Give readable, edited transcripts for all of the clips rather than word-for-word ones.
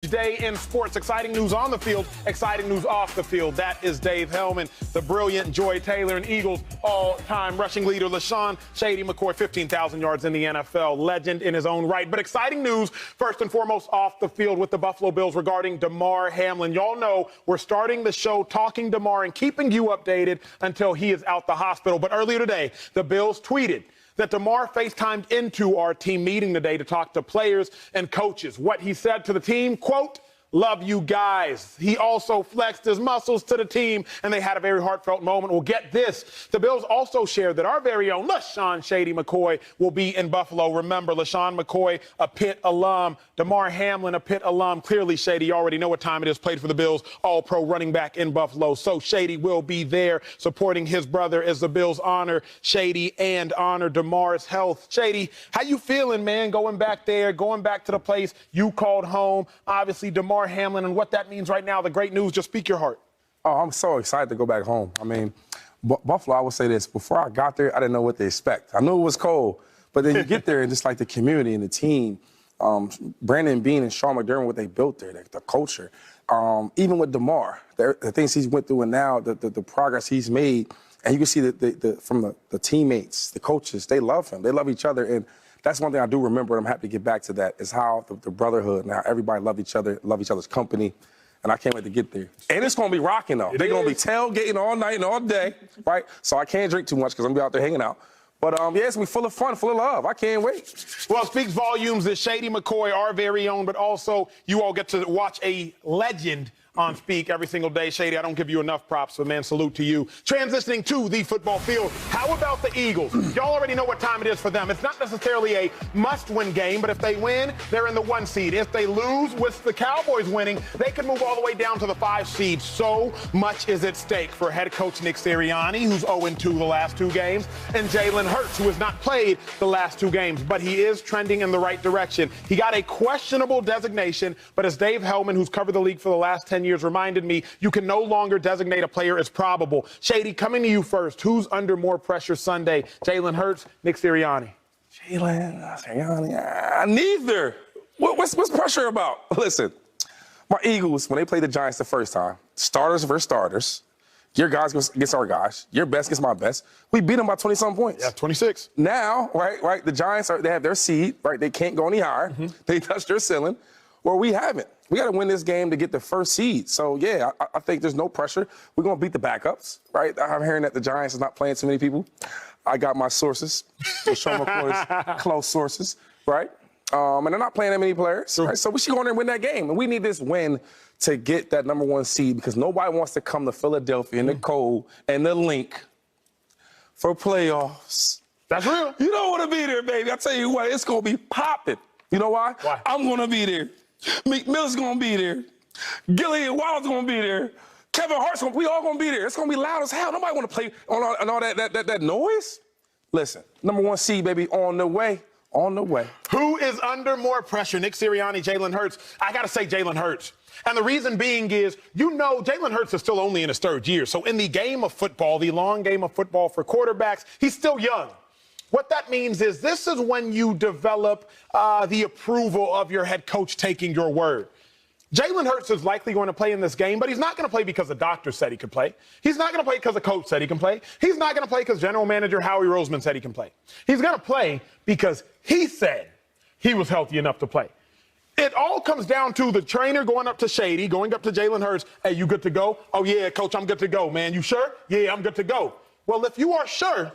day in sports. Exciting news on the field, exciting news off the field. That is Dave Hellman, the brilliant Joy Taylor, and Eagles all-time rushing leader LaShawn Shady McCoy, 15,000 yards in the NFL, legend in his own right. But exciting news, first and foremost, off the field with the Buffalo Bills regarding Damar Hamlin. Y'all know we're starting the show talking Damar and keeping you updated until he is out the hospital. But earlier today, the Bills tweeted that Damar FaceTimed into our team meeting today to talk to players and coaches. What he said to the team, quote, "Love you guys." He also flexed his muscles to the team, and they had a very heartfelt moment. Well, get this. The Bills also shared that our very own LaShawn Shady McCoy will be in Buffalo. Remember, LaShawn McCoy, a Pitt alum. Damar Hamlin, a Pitt alum. Clearly, Shady, you already know what time it is. Played for the Bills, all-pro running back in Buffalo. So Shady will be there supporting his brother as the Bills honor Shady and honor Damar's health. Shady, how you feeling, man, going back there, going back to the place you called home? Obviously, Damar Hamlin, and what that means right now, the great news, just speak your heart. Oh, I'm so excited to go back home. I mean, Buffalo, I would say this. Before I got there, I didn't know what to expect. I knew it was cold, but then you get there and just like the community and the team, Brandon Beane and Sean McDermott, what they built there, the culture, even with Damar, the things he's went through and now the progress he's made, and you can see from the teammates, the coaches, they love him. They love each other, and that's one thing I do remember, and I'm happy to get back to that, is how the brotherhood and how everybody love each other, love each other's company, and I can't wait to get there. And it's going to be rocking, though. They're going to be tailgating all night and all day, right? So I can't drink too much because I'm going to be out there hanging out. But, yeah, it's going to be full of fun, full of love. I can't wait. Well, it speaks volumes that Shady McCoy, our very own, but also you all get to watch a legend on speak every single day. Shady, I don't give you enough props, but, man, salute to you. Transitioning to the football field, how about the Eagles? Y'all already know what time it is for them. It's not necessarily a must-win game, but if they win, they're in the 1 seed. If they lose, with the Cowboys winning, they could move all the way down to the 5 seed. So much is at stake for head coach Nick Sirianni, who's 0-2 the last 2 games, and Jalen Hurts, who has not played the last 2 games, but he is trending in the right direction. He got a questionable designation, but as Dave Hellman, who's covered the league for the last 10 years, reminded me, you can no longer designate a player as probable. Shady, coming to you first. Who's under more pressure Sunday? Jalen Hurts, Nick Sirianni? Sirianni, neither. What's pressure about? Listen, my Eagles, when they played the Giants the first time, starters versus starters, your guys against our guys, your best against my best, we beat them by 20-something points. Yeah, 26. Now, right, the Giants, they have their seed, right? They can't go any higher. Mm-hmm. They touched their ceiling, where we haven't. We got to win this game to get the first seed. So, yeah, I think there's no pressure. We're going to beat the backups, right? I'm hearing that the Giants is not playing too many people. I got my sources, Sean McCoy's close sources, right? And they're not playing that many players, right? So we should go in there and win that game. And we need this win to get that number 1 seed because nobody wants to come to Philadelphia in the cold and the link for playoffs. That's real. You don't want to be there, baby. I tell you what, it's going to be popping. You know why? Why? I'm going to be there. Meek Mill's going to be there. Gillian Wild's going to be there. Kevin Hart's we all going to be there. It's going to be loud as hell. Nobody want to play on all that noise. Listen, number 1 seed, baby, on the way. On the way. Who is under more pressure? Nick Sirianni, Jalen Hurts? I got to say Jalen Hurts. And the reason being is, you know, Jalen Hurts is still only in his 3rd year. So in the game of football, the long game of football for quarterbacks, he's still young. What that means is this is when you develop the approval of your head coach taking your word. Jalen Hurts is likely going to play in this game, but he's not going to play because the doctor said he could play. He's not going to play because the coach said he can play. He's not going to play because general manager Howie Roseman said he can play. He's going to play because he said he was healthy enough to play. It all comes down to the trainer going up to Shady, going up to Jalen Hurts. Hey, you good to go? Oh, yeah, coach, I'm good to go, man. You sure? Yeah, I'm good to go. Well, if you are sure,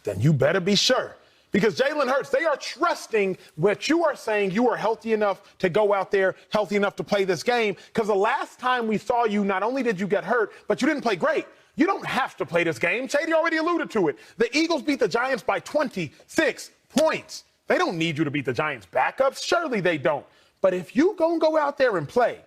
then you better be sure. Because Jalen Hurts, they are trusting what you are saying you are healthy enough to go out there, healthy enough to play this game. Because the last time we saw you, not only did you get hurt, but you didn't play great. You don't have to play this game. Shady already alluded to it. The Eagles beat the Giants by 26 points. They don't need you to beat the Giants' backups. Surely they don't. But if you gonna go out there and play,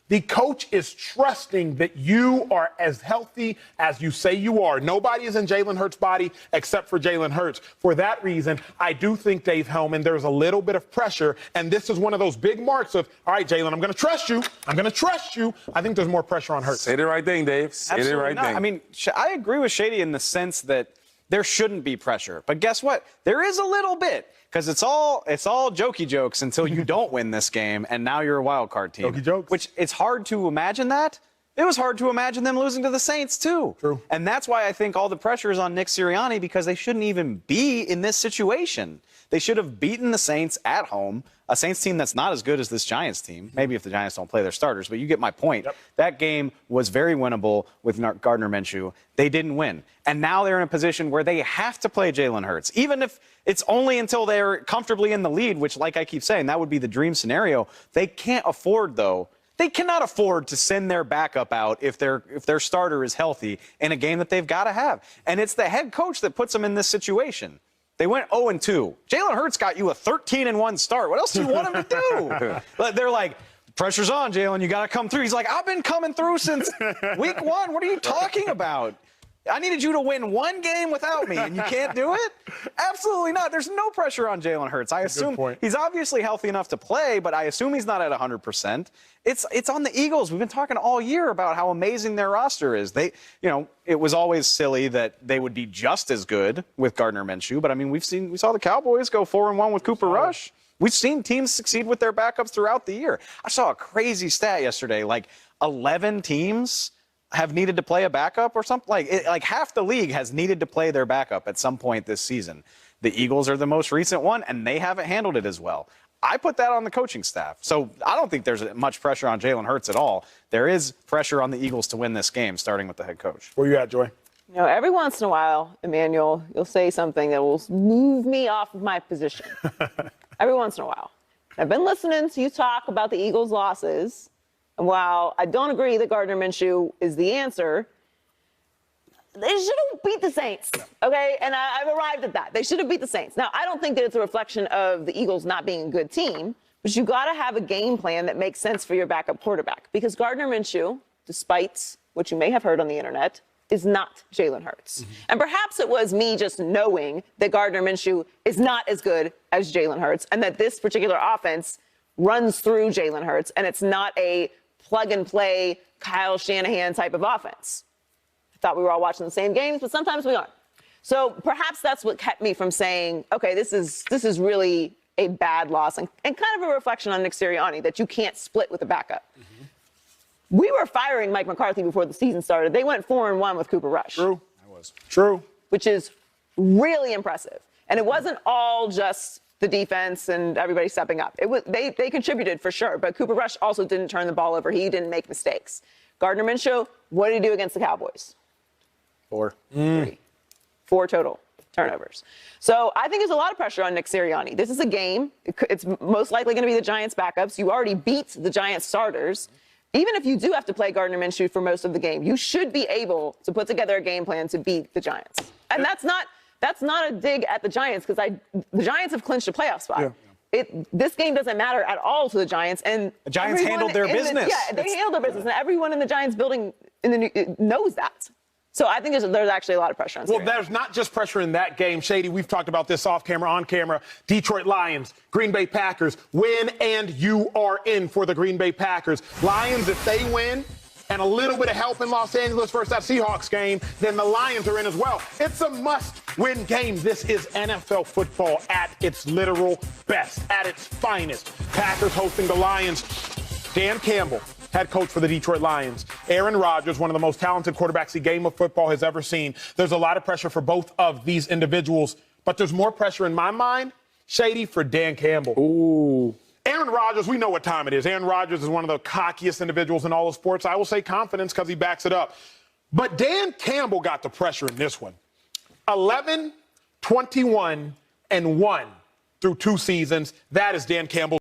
the coach is trusting that you are as healthy as you say you are. Nobody is in Jalen Hurts' body except for Jalen Hurts. For that reason, I do think, Dave Hellman, there's a little bit of pressure, and this is one of those big marks of, all right, Jalen, I'm going to trust you. I'm going to trust you. I think there's more pressure on Hurts. Say the right thing, Dave. Say the right thing. I mean, I agree with Shady in the sense that there shouldn't be pressure. But guess what? There is a little bit, because it's all jokey jokes until you don't win this game, and now you're a wild card team. Jokey jokes. Which it's hard to imagine that. It was hard to imagine them losing to the Saints, too. True. And that's why I think all the pressure is on Nick Sirianni, because they shouldn't even be in this situation. They should have beaten the Saints at home, a Saints team that's not as good as this Giants team. Maybe if the Giants don't play their starters, but you get my point. Yep. That game was very winnable with Gardner Minshew. They didn't win. And now they're in a position where they have to play Jalen Hurts, even if it's only until they're comfortably in the lead, which, like I keep saying, that would be the dream scenario. They can't afford, though. They cannot afford to send their backup out if their starter is healthy in a game that they've got to have. And it's the head coach that puts them in this situation. They went 0-2. Jalen Hurts got you a 13-1 start. What else do you want him to do? But they're like, pressure's on, Jalen. You got to come through. He's like, I've been coming through since week 1. What are you talking about? I needed you to win one game without me, and you can't do it? Absolutely not. There's no pressure on Jalen Hurts. I assume he's obviously healthy enough to play, but I assume he's not at 100%. It's on the Eagles. We've been talking all year about how amazing their roster is. It was always silly that they would be just as good with Gardner Minshew, but I mean, we saw the Cowboys go 4-1 with Cooper Rush. We've seen teams succeed with their backups throughout the year. I saw a crazy stat yesterday, like 11 teams have needed to play a backup or something. Like half the league has needed to play their backup at some point this season. The Eagles are the most recent one, and they haven't handled it as well. I put that on the coaching staff. So I don't think there's much pressure on Jalen Hurts at all. There is pressure on the Eagles to win this game, starting with the head coach. Where you at, Joy? Every once in a while, Emmanuel, you'll say something that will move me off of my position. Every once in a while. I've been listening to you talk about the Eagles' losses. And while I don't agree that Gardner Minshew is the answer, they should have beat the Saints, okay? And I've arrived at that. They should have beat the Saints. Now, I don't think that it's a reflection of the Eagles not being a good team, but you got to have a game plan that makes sense for your backup quarterback. Because Gardner Minshew, despite what you may have heard on the internet, is not Jalen Hurts. Mm-hmm. And perhaps it was me just knowing that Gardner Minshew is not as good as Jalen Hurts and that this particular offense runs through Jalen Hurts and it's not a plug-and-play Kyle Shanahan type of offense. I thought we were all watching the same games, but sometimes we aren't. So perhaps that's what kept me from saying, okay, this is really a bad loss and kind of a reflection on Nick Sirianni that you can't split with a backup. Mm-hmm. We were firing Mike McCarthy before the season started. They went 4-1 with Cooper Rush. True. True. Which is really impressive. And it wasn't all just the defense and everybody stepping up. It was they contributed for sure, but Cooper Rush also didn't turn the ball over. He didn't make mistakes. Gardner Minshew, what did he do against the Cowboys? 4. 3. 4 total turnovers. So I think there's a lot of pressure on Nick Sirianni. This is a game. It's most likely going to be the Giants' backups. You already beat the Giants' starters. Even if you do have to play Gardner Minshew for most of the game, you should be able to put together a game plan to beat the Giants. And that's not a dig at the Giants because the Giants have clinched a playoff spot. Yeah. This game doesn't matter at all to the Giants. And the Giants handled their business. They handled their business. And everyone in the Giants building knows that. So I think there's actually a lot of pressure on Sirianni. Well, there's not just pressure in that game, Shady. We've talked about this off camera, on camera. Detroit Lions, Green Bay Packers, win and you are in for the Green Bay Packers. Lions, if they win, and a little bit of help in Los Angeles versus that Seahawks game, then the Lions are in as well. It's a must-win game. This is NFL football at its literal best, at its finest. Packers hosting the Lions. Dan Campbell, head coach for the Detroit Lions. Aaron Rodgers, one of the most talented quarterbacks the game of football has ever seen. There's a lot of pressure for both of these individuals, but there's more pressure in my mind, Shady, for Dan Campbell. Ooh. Aaron Rodgers, we know what time it is. Aaron Rodgers is one of the cockiest individuals in all of sports. I will say confidence because he backs it up. But Dan Campbell got the pressure in this one. 11, 21, and 1 through 2 seasons. That is Dan Campbell.